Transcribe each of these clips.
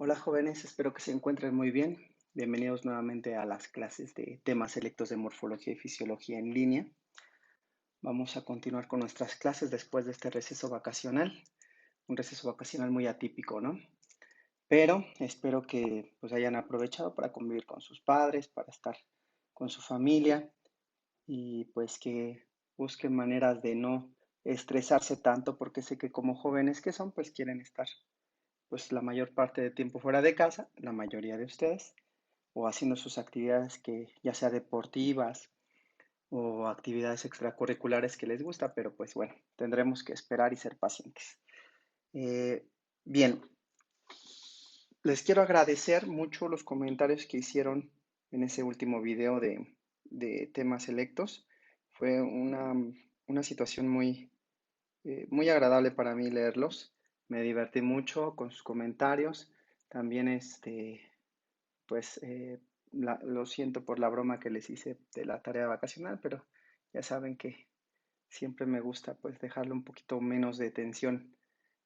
Hola jóvenes, espero que se encuentren muy bien. Bienvenidos nuevamente a las clases de temas selectos de morfología y fisiología en línea. Vamos a continuar con nuestras clases después de este receso vacacional, un receso vacacional muy atípico, ¿no? Pero espero que pues hayan aprovechado para convivir con sus padres, para estar con su familia y pues que busquen maneras de no estresarse tanto porque sé que como jóvenes que son, pues quieren estar pues la mayor parte del tiempo fuera de casa, la mayoría de ustedes, o haciendo sus actividades que ya sea deportivas o actividades extracurriculares que les gusta, pero pues bueno, tendremos que esperar y ser pacientes. Eh, bien, les quiero agradecer mucho los comentarios que hicieron en ese último video de temas selectos. Fue una situación muy agradable para mí leerlos. Me divertí mucho con sus comentarios. También pues lo siento por la broma que les hice de la tarea vacacional, pero ya saben que siempre me gusta pues dejarle un poquito menos de tensión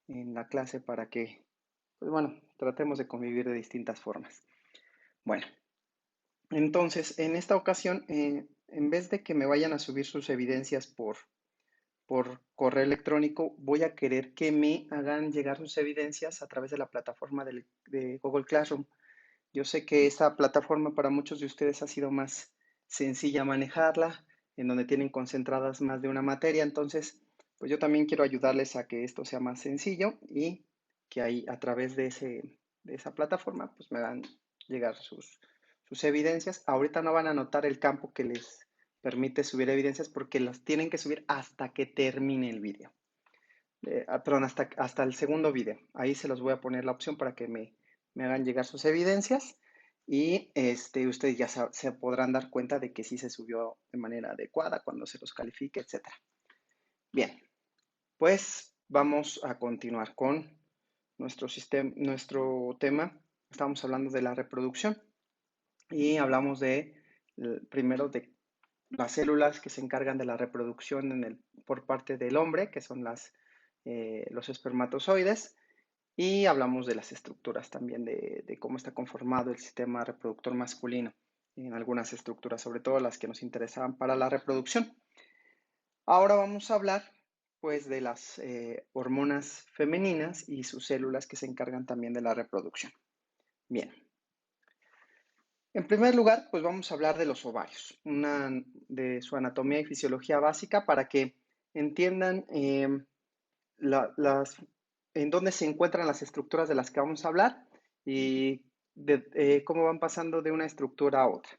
en la clase para que, pues bueno, tratemos de convivir de distintas formas. Bueno, entonces en esta ocasión, en vez de que me vayan a subir sus evidencias por correo electrónico, voy a querer que me hagan llegar sus evidencias a través de la plataforma de Google Classroom. Yo sé que esta plataforma para muchos de ustedes ha sido más sencilla manejarla, en donde tienen concentradas más de una materia, entonces, pues yo también quiero ayudarles a que esto sea más sencillo y que ahí a través de esa plataforma, pues me hagan llegar sus evidencias. Ahorita no van a notar el campo que les permite subir evidencias porque las tienen que subir hasta que termine el video. Perdón, hasta el segundo video. Ahí se los voy a poner la opción para que me hagan llegar sus evidencias y ustedes ya se podrán dar cuenta de que sí se subió de manera adecuada cuando se los califique, etcétera. Bien, pues vamos a continuar con nuestro tema. Estamos hablando de la reproducción y hablamos primero de las células que se encargan de la reproducción por parte del hombre, que son los espermatozoides, y hablamos de las estructuras también, de cómo está conformado el sistema reproductor masculino, en algunas estructuras, sobre todo las que nos interesaban para la reproducción. Ahora vamos a hablar pues de las hormonas femeninas y sus células que se encargan también de la reproducción. Bien, en primer lugar, pues vamos a hablar de los ovarios, de su anatomía y fisiología básica para que entiendan las, en dónde se encuentran las estructuras de las que vamos a hablar y cómo van pasando de una estructura a otra.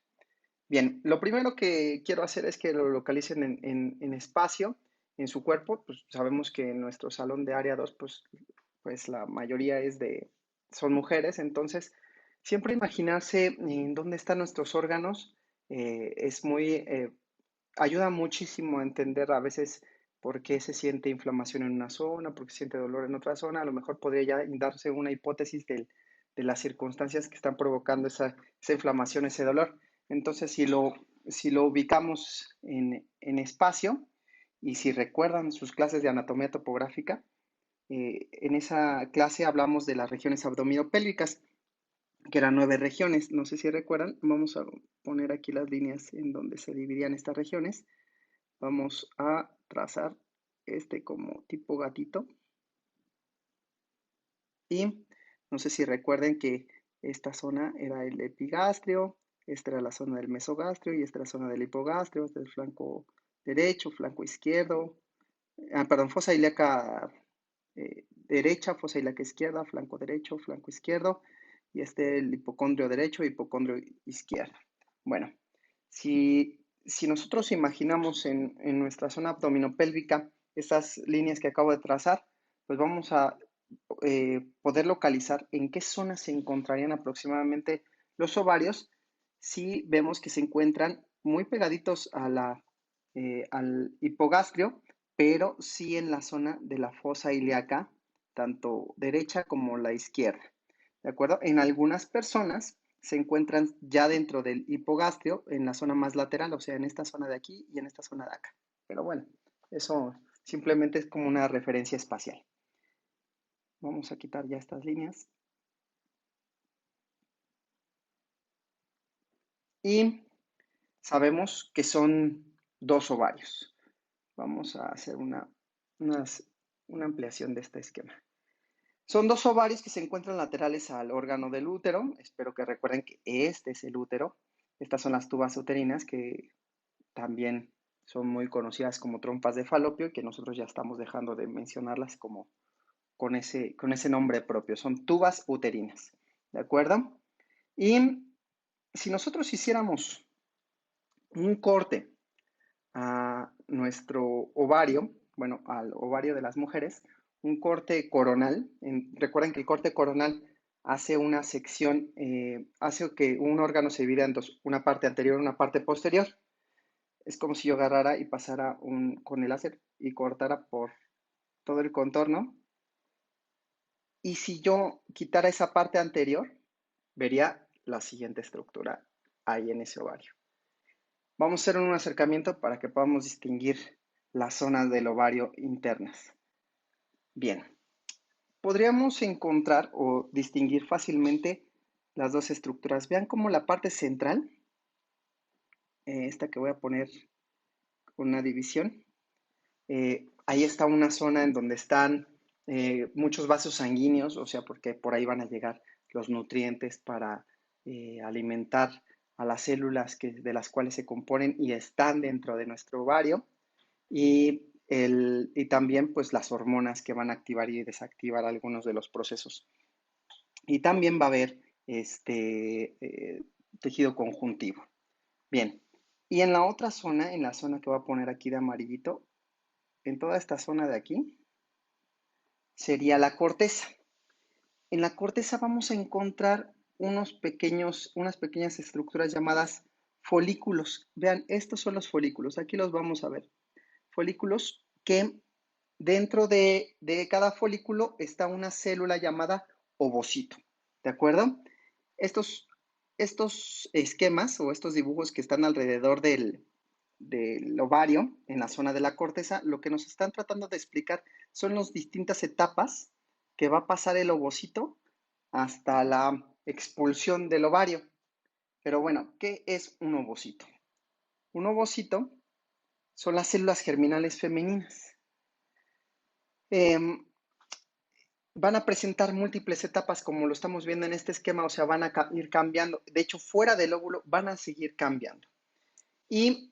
Bien, lo primero que quiero hacer es que lo localicen en espacio, en su cuerpo. Pues sabemos que en nuestro salón de área 2, pues la mayoría son mujeres, entonces siempre imaginarse en dónde están nuestros órganos ayuda muchísimo a entender a veces por qué se siente inflamación en una zona, por qué se siente dolor en otra zona. A lo mejor podría ya darse una hipótesis de las circunstancias que están provocando esa inflamación, ese dolor. Entonces, si lo ubicamos en espacio y si recuerdan sus clases de anatomía topográfica, en esa clase hablamos de las regiones abdominopélvicas, que eran 9 regiones. No sé si recuerdan, vamos a poner aquí las líneas en donde se dividían estas regiones. Vamos a trazar como tipo gatito. Y no sé si recuerden que esta zona era el epigastrio, esta era la zona del mesogastrio y esta era la zona del hipogastrio, este es el flanco derecho, flanco izquierdo, perdón, fosa ilíaca derecha, fosa ilíaca izquierda, flanco derecho, flanco izquierdo, y el hipocondrio derecho, hipocondrio izquierdo. Bueno, si nosotros imaginamos en nuestra zona abdominopélvica estas líneas que acabo de trazar, pues vamos a poder localizar en qué zonas se encontrarían aproximadamente los ovarios si vemos que se encuentran muy pegaditos al hipogastrio, pero sí en la zona de la fosa ilíaca, tanto derecha como la izquierda. ¿De acuerdo? En algunas personas se encuentran ya dentro del hipogastrio, en la zona más lateral, o sea, en esta zona de aquí y en esta zona de acá. Pero bueno, eso simplemente es como una referencia espacial. Vamos a quitar ya estas líneas. y sabemos que son dos ovarios. Vamos a hacer una ampliación de este esquema. Son dos ovarios que se encuentran laterales al órgano del útero. Espero que recuerden que este es el útero. Estas son las tubas uterinas que también son muy conocidas como trompas de falopio y que nosotros ya estamos dejando de mencionarlas como con ese nombre propio. Son tubas uterinas, ¿de acuerdo? Y si nosotros hiciéramos un corte a nuestro ovario, bueno, al ovario de las mujeres, un corte coronal. Recuerden que el corte coronal hace una sección, hace que un órgano se divida en dos, una parte anterior y una parte posterior. Es como si yo agarrara y pasara con el láser y cortara por todo el contorno. Y si yo quitara esa parte anterior, vería la siguiente estructura ahí en ese ovario. Vamos a hacer un acercamiento para que podamos distinguir las zonas del ovario internas. Bien, podríamos encontrar o distinguir fácilmente las dos estructuras. Vean cómo la parte central, esta que voy a poner una división, ahí está una zona en donde están muchos vasos sanguíneos, o sea, porque por ahí van a llegar los nutrientes para alimentar a las células de las cuales se componen y están dentro de nuestro ovario. Y también pues las hormonas que van a activar y desactivar algunos de los procesos. Y también va a haber tejido conjuntivo. Bien, y en la otra zona, en la zona que voy a poner aquí de amarillito, en toda esta zona de aquí, sería la corteza. En la corteza vamos a encontrar unas pequeñas estructuras llamadas folículos. Vean, estos son los folículos, aquí los vamos a ver. Folículos que dentro de cada folículo está una célula llamada ovocito, ¿de acuerdo? Estos esquemas o estos dibujos que están alrededor del ovario, en la zona de la corteza, lo que nos están tratando de explicar son las distintas etapas que va a pasar el ovocito hasta la expulsión del ovario. Pero bueno, ¿qué es un ovocito? Un ovocito son las células germinales femeninas. Van a presentar múltiples etapas como lo estamos viendo en este esquema, o sea, van a ir cambiando. De hecho, fuera del óvulo van a seguir cambiando. Y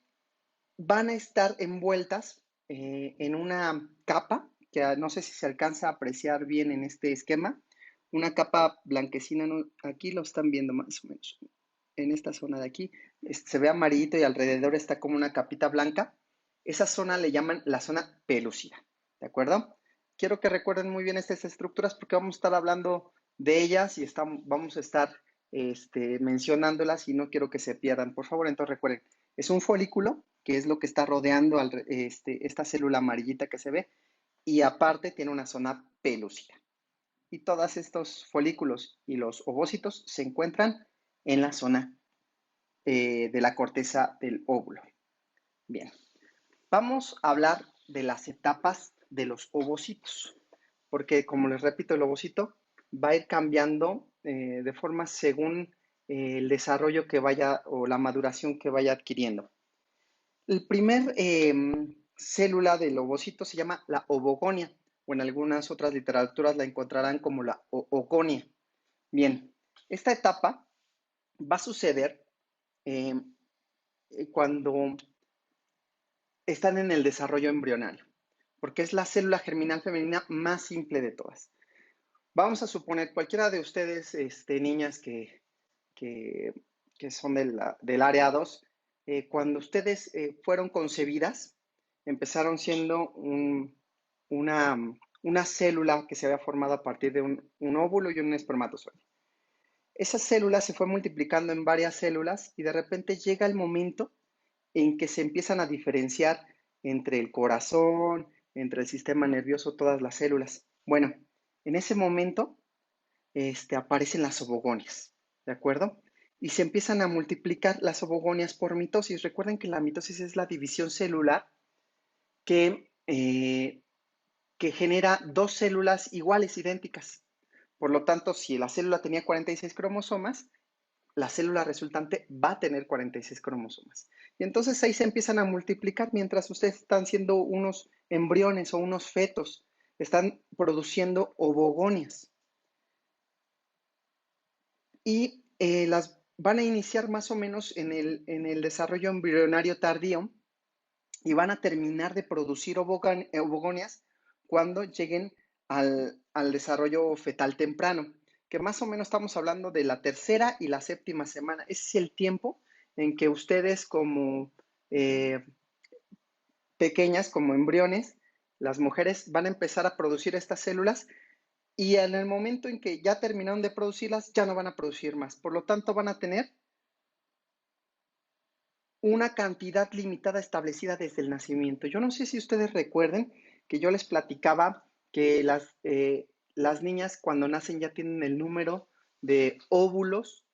van a estar envueltas en una capa, que no sé si se alcanza a apreciar bien en este esquema, una capa blanquecina, ¿no? Aquí lo están viendo más o menos, en esta zona de aquí, se ve amarillito y alrededor está como una capita blanca. Esa zona le llaman la zona pelúcida, ¿de acuerdo? Quiero que recuerden muy bien estas estructuras porque vamos a estar hablando de ellas y vamos a estar mencionándolas y no quiero que se pierdan. Por favor, entonces recuerden, es un folículo, que es lo que está rodeando esta célula amarillita que se ve, y aparte tiene una zona pelúcida. Y todos estos folículos y los ovocitos se encuentran en la zona de la corteza del óvulo. Bien, vamos a hablar de las etapas de los ovocitos, porque como les repito, el ovocito va a ir cambiando de forma según el desarrollo que vaya o la maduración que vaya adquiriendo. El primer célula del ovocito se llama la ovogonia, o en algunas otras literaturas la encontrarán como la oogonia. Bien, esta etapa va a suceder eh, cuando están en el desarrollo embrionario, porque es la célula germinal femenina más simple de todas. Vamos a suponer, cualquiera de ustedes, niñas que, que son del área 2, cuando ustedes fueron concebidas, empezaron siendo una célula que se había formado a partir de un óvulo y un espermatozoide. Esa célula se fue multiplicando en varias células y de repente llega el momento en que se empiezan a diferenciar entre el corazón, entre el sistema nervioso, todas las células. Bueno, en ese momento aparecen las ovogonias, ¿de acuerdo? Y se empiezan a multiplicar las ovogonias por mitosis. Recuerden que la mitosis es la división celular que genera dos células iguales, idénticas. Por lo tanto, si la célula tenía 46 cromosomas, la célula resultante va a tener 46 cromosomas. Y entonces ahí se empiezan a multiplicar mientras ustedes están siendo unos embriones o unos fetos, están produciendo ovogonias. Y las van a iniciar más o menos en el desarrollo embrionario tardío y van a terminar de producir ovogonias cuando lleguen al desarrollo fetal temprano, que más o menos estamos hablando de la tercera y la séptima semana. Ese es el tiempo en que ustedes como eh, pequeñas, como embriones, las mujeres van a empezar a producir estas células y en el momento en que ya terminaron de producirlas, ya no van a producir más. Por lo tanto, van a tener una cantidad limitada establecida desde el nacimiento. Yo no sé si ustedes recuerden que yo les platicaba que las niñas cuando nacen ya tienen el número de óvulos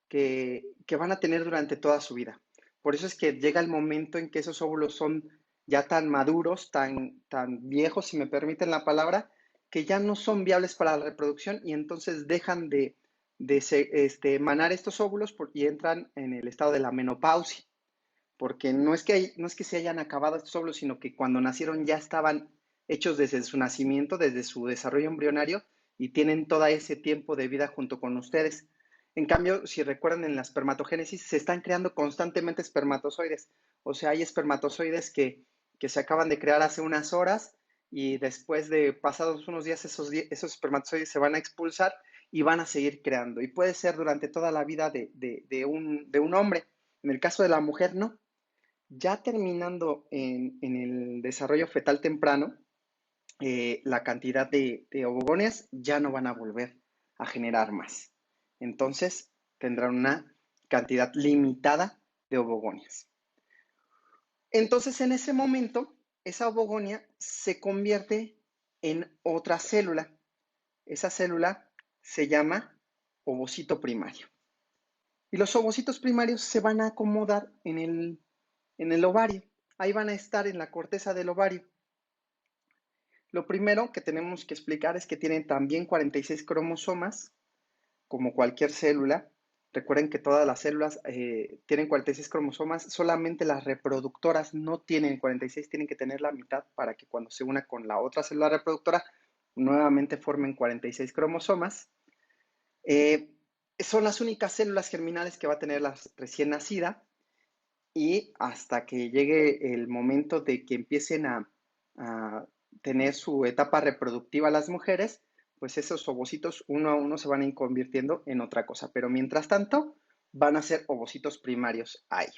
que van a tener durante toda su vida. Por eso es que llega el momento en que esos óvulos son ya tan maduros, tan viejos, si me permiten la palabra, que ya no son viables para la reproducción y entonces dejan de emanar estos óvulos y entran en el estado de la menopausia porque no es que se hayan acabado estos óvulos, sino que cuando nacieron ya estaban hechos desde su nacimiento, desde su desarrollo embrionario, y tienen todo ese tiempo de vida junto con ustedes. En cambio, si recuerdan en la espermatogénesis, se están creando constantemente espermatozoides. O sea, hay espermatozoides que se acaban de crear hace unas horas y después de pasados unos días esos espermatozoides se van a expulsar y van a seguir creando. Y puede ser durante toda la vida de un hombre. En el caso de la mujer, no. Ya terminando en el desarrollo fetal temprano, la cantidad de ovogonias ya no van a volver a generar más. Entonces, tendrán una cantidad limitada de ovogonias. Entonces, en ese momento, esa ovogonia se convierte en otra célula. Esa célula se llama ovocito primario. Y los ovocitos primarios se van a acomodar en el ovario. Ahí van a estar en la corteza del ovario. Lo primero que tenemos que explicar es que tienen también 46 cromosomas, como cualquier célula. Recuerden que todas las células tienen 46 cromosomas, solamente las reproductoras no tienen 46, tienen que tener la mitad para que cuando se una con la otra célula reproductora, nuevamente formen 46 cromosomas. Son las únicas células germinales que va a tener la recién nacida y hasta que llegue el momento de que empiecen a tener su etapa reproductiva las mujeres, pues esos ovocitos uno a uno se van a ir convirtiendo en otra cosa. Pero mientras tanto, van a ser ovocitos primarios ahí.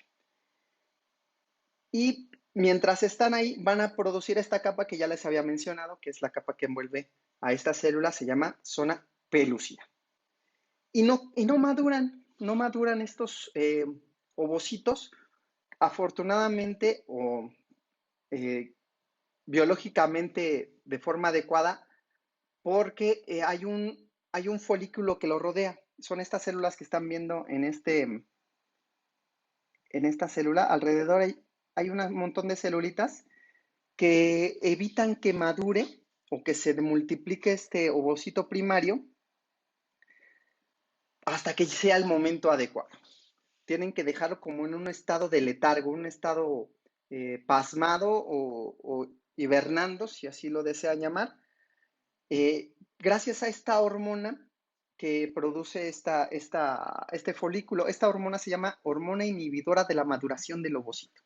Y mientras están ahí, van a producir esta capa que ya les había mencionado, que es la capa que envuelve a esta célula, se llama zona pelúcida. Y no maduran estos ovocitos, afortunadamente o biológicamente de forma adecuada, porque hay un folículo que lo rodea. Son estas células que están viendo en esta célula. Alrededor hay un montón de celulitas que evitan que madure o que se multiplique este ovocito primario hasta que sea el momento adecuado. Tienen que dejarlo como en un estado de letargo, un estado pasmado o hibernando, si así lo desean llamar, gracias a esta hormona que produce este folículo. Esta hormona se llama hormona inhibidora de la maduración del ovocito.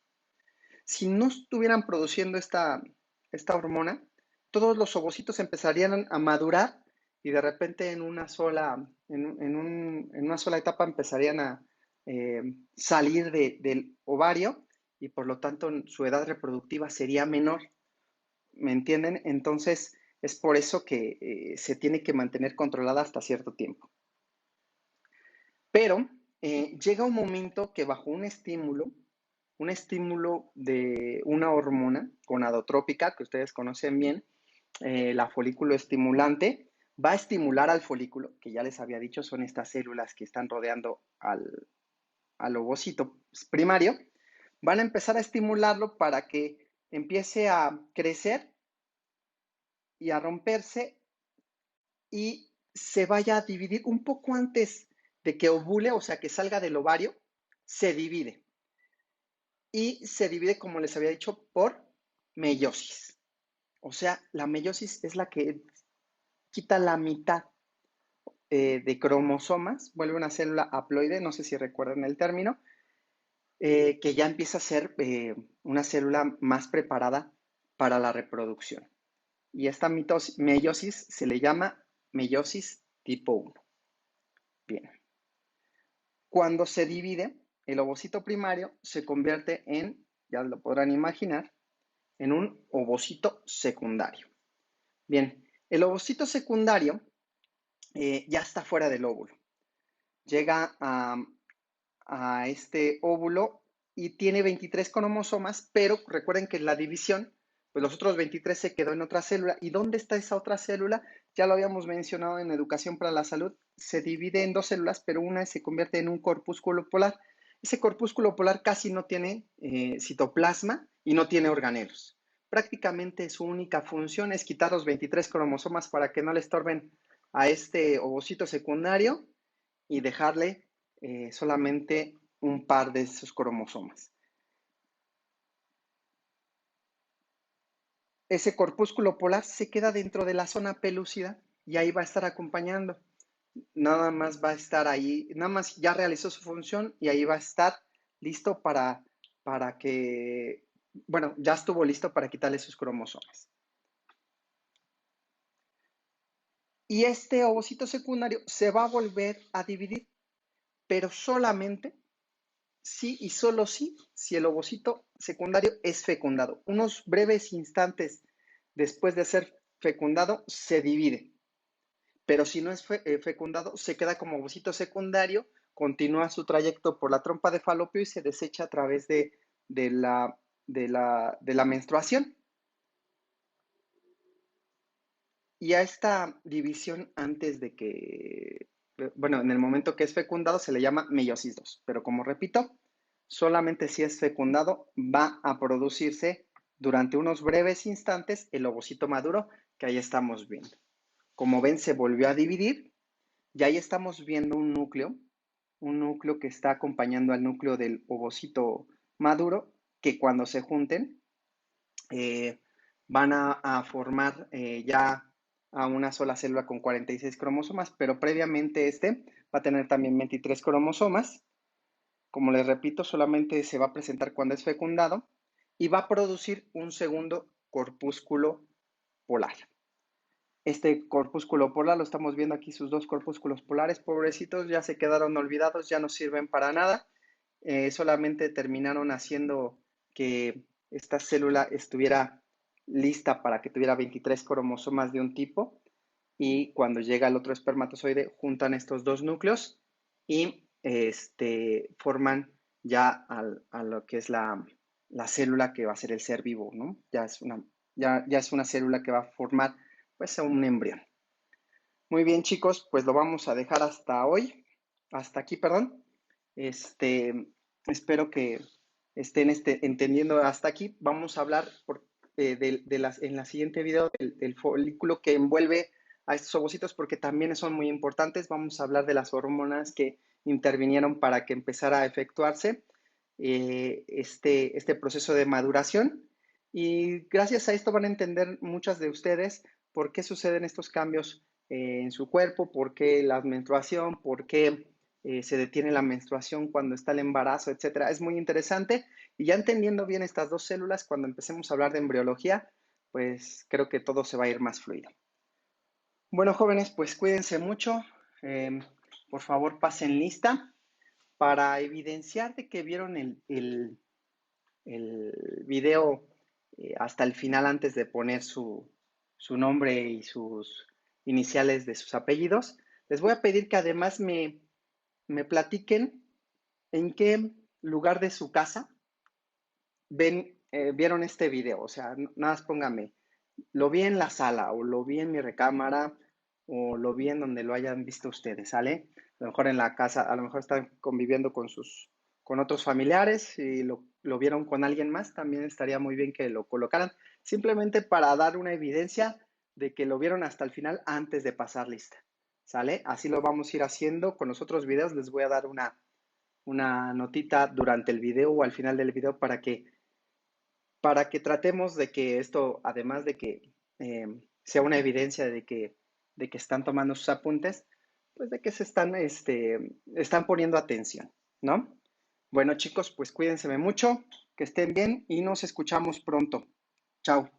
Si no estuvieran produciendo esta hormona, todos los ovocitos empezarían a madurar y de repente en una sola etapa empezarían a salir del ovario y por lo tanto su edad reproductiva sería menor. ¿Me entienden? Entonces es por eso que se tiene que mantener controlada hasta cierto tiempo. Pero llega un momento que bajo un estímulo de una hormona gonadotrópica, que ustedes conocen bien, la folículo estimulante, va a estimular al folículo, que ya les había dicho, son estas células que están rodeando al ovocito primario, van a empezar a estimularlo para que empiece a crecer y a romperse y se vaya a dividir un poco antes de que ovule, o sea, que salga del ovario, se divide. Y se divide, como les había dicho, por meiosis. O sea, la meiosis es la que quita la mitad de cromosomas, vuelve una célula haploide, no sé si recuerdan el término, que ya empieza a ser una célula más preparada para la reproducción. Y esta meiosis se le llama meiosis tipo 1. Bien. Cuando se divide, el ovocito primario se convierte en, ya lo podrán imaginar, en un ovocito secundario. Bien, el ovocito secundario ya está fuera del óvulo. Llega a este óvulo y tiene 23 cromosomas, pero recuerden que en la división, pues los otros 23 se quedó en otra célula. ¿Y dónde está esa otra célula? Ya lo habíamos mencionado en Educación para la Salud. Se divide en dos células, pero una se convierte en un corpúsculo polar. Ese corpúsculo polar casi no tiene citoplasma y no tiene organelos. Prácticamente su única función es quitar los 23 cromosomas para que no le estorben a este ovocito secundario y dejarle solamente un par de esos cromosomas. Ese corpúsculo polar se queda dentro de la zona pelúcida y ahí va a estar acompañando. Nada más va a estar ahí, nada más ya realizó su función y ahí va a estar listo para que, bueno, ya estuvo listo para quitarle sus cromosomas. Y este ovocito secundario se va a volver a dividir, pero solamente sí y solo sí si el ovocito secundario es fecundado. Unos breves instantes después de ser fecundado se divide, pero si no es fecundado se queda como ovocito secundario, continúa su trayecto por la trompa de falopio y se desecha a través de la menstruación. Y a esta división antes de que, bueno, en el momento que es fecundado se le llama meiosis 2, pero como repito, solamente si es fecundado va a producirse durante unos breves instantes el ovocito maduro que ahí estamos viendo. Como ven, se volvió a dividir y ahí estamos viendo un núcleo que está acompañando al núcleo del ovocito maduro, que cuando se junten van a formar ya a una sola célula con 46 cromosomas, pero previamente este va a tener también 23 cromosomas. Como les repito, solamente se va a presentar cuando es fecundado y va a producir un segundo corpúsculo polar. Este corpúsculo polar, lo estamos viendo aquí, sus dos corpúsculos polares, pobrecitos, ya se quedaron olvidados, ya no sirven para nada. Solamente terminaron haciendo que esta célula estuviera lista para que tuviera 23 cromosomas de un tipo y cuando llega el otro espermatozoide juntan estos dos núcleos y forman ya a lo que es la célula que va a ser el ser vivo, ¿no? Ya es una célula que va a formar pues a un embrión. Muy bien, chicos, pues lo vamos a dejar hasta aquí, perdón. Espero que estén entendiendo hasta aquí. Vamos a hablar en la siguiente video del folículo que envuelve a estos ovocitos porque también son muy importantes. Vamos a hablar de las hormonas que intervinieron para que empezara a efectuarse este proceso de maduración. Y gracias a esto van a entender muchas de ustedes por qué suceden estos cambios en su cuerpo, por qué la menstruación, por qué se detiene la menstruación cuando está el embarazo, etcétera. Es muy interesante y ya entendiendo bien estas dos células, cuando empecemos a hablar de embriología, pues creo que todo se va a ir más fluido. Bueno, jóvenes, pues cuídense mucho. Eh, por favor, pasen lista para evidenciar de que vieron el video hasta el final antes de poner su nombre y sus iniciales de sus apellidos. Les voy a pedir que además me platiquen en qué lugar de su casa vieron este video. O sea, nada más póngame, lo vi en la sala o lo vi en mi recámara o lo vi en donde lo hayan visto ustedes, ¿sale? A lo mejor en la casa, a lo mejor están conviviendo con otros familiares y lo vieron con alguien más, también estaría muy bien que lo colocaran, simplemente para dar una evidencia de que lo vieron hasta el final antes de pasar lista. ¿sale? Así lo vamos a ir haciendo con los otros videos. Les voy a dar una notita durante el video o al final del video para que tratemos de que esto, además de que sea una evidencia de que están tomando sus apuntes, pues de que están poniendo atención, ¿no? Bueno, chicos, pues cuídense mucho, que estén bien y nos escuchamos pronto. Chao.